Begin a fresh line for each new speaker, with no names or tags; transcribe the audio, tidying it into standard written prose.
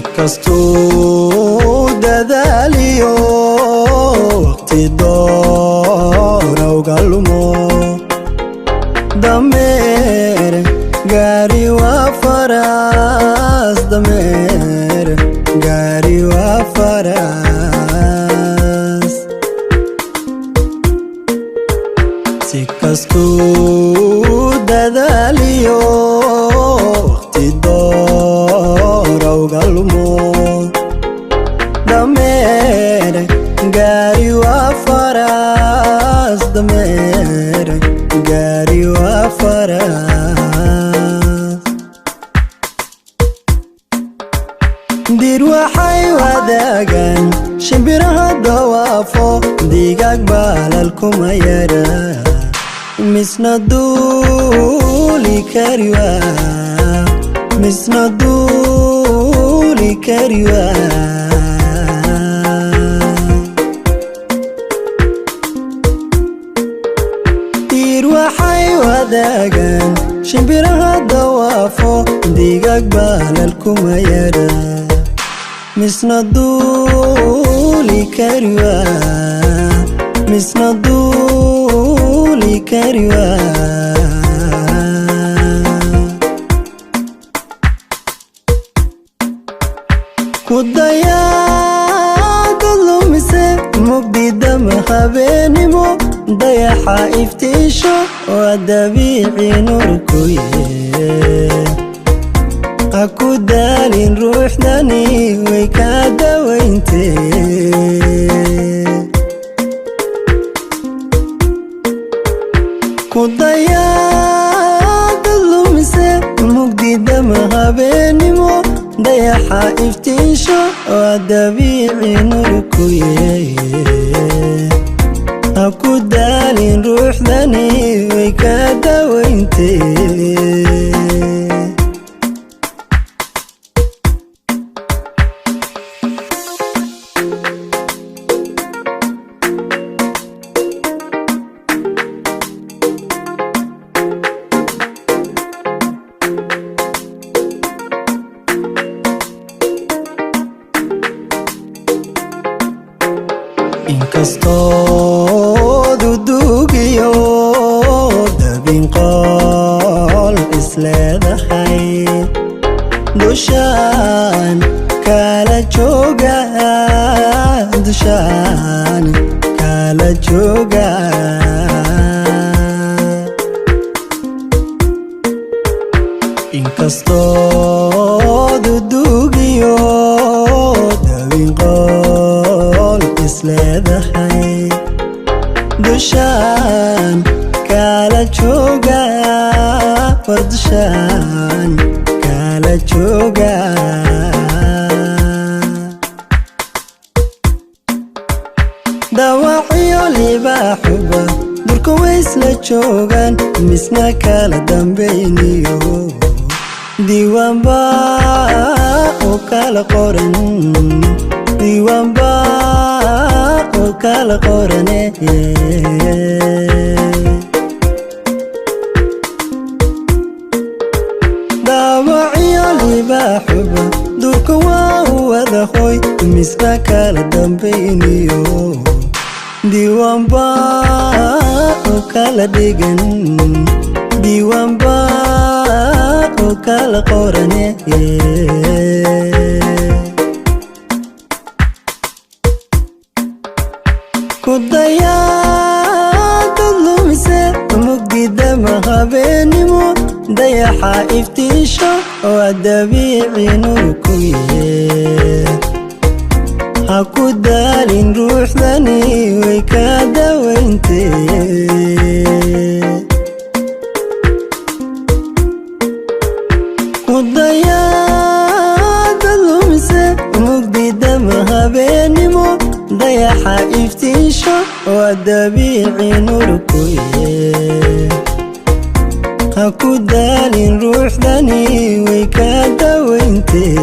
kastuu dadaaliyo waqti doora uga lumo dameer gaari waa faras dameer gaari waa faras si kastuu dadaaliyo waqti doora uga lumo dameer gaari waa faras dameer gaari waa faras dir waxay wadaagaan shimbiraha dawaafo digaag baalal kuma yara misna duuli kari waa misna duuli kari waa dir waxay wadaagaan shimbiraha dawaafo digaag baalal kuma yara misna duuli kari waa misna duuli kari waa kudayaada lumise mugdidama habeenimo dayaxa iftiisho waa dabiici nurkuye ha ku daalin ruuxdani way kaa dawayntee kudayaada lumise mugdidama habeenimo dayaxa iftiisho waa dabiici nurkuye ha ku daalin ruuxdani way kaa dawayntee inkastoo dudugiyo dabin qol isleedahay dushaan kala jooga dushaan kala jooga inkastoo dudugiyo dabin qol isleedahay dushaan kala jooga wardushaan kala jooga dawacyo libaaxuba durka waysla joogaan misna kala dambayniyo diiwaanba oo kala qoran diiwaanba oo kala qorane dawacyo libaaxuba durka waa u wada hoy misna kala dambayniyo diiwaanba oo kala dhigan diiwaanba oo kala qorane kudayaada lumise mugdidama habeenimo dayaxa iftiisho waa dabiici nurkuye ha ku daalin ruuxdani way kaa dawayntee kudayaada lumise mugdidama habeenimo dayaxa iftiisho waa dabiici nurkuye ha ku daalin ruuxdani way kaa dawayntee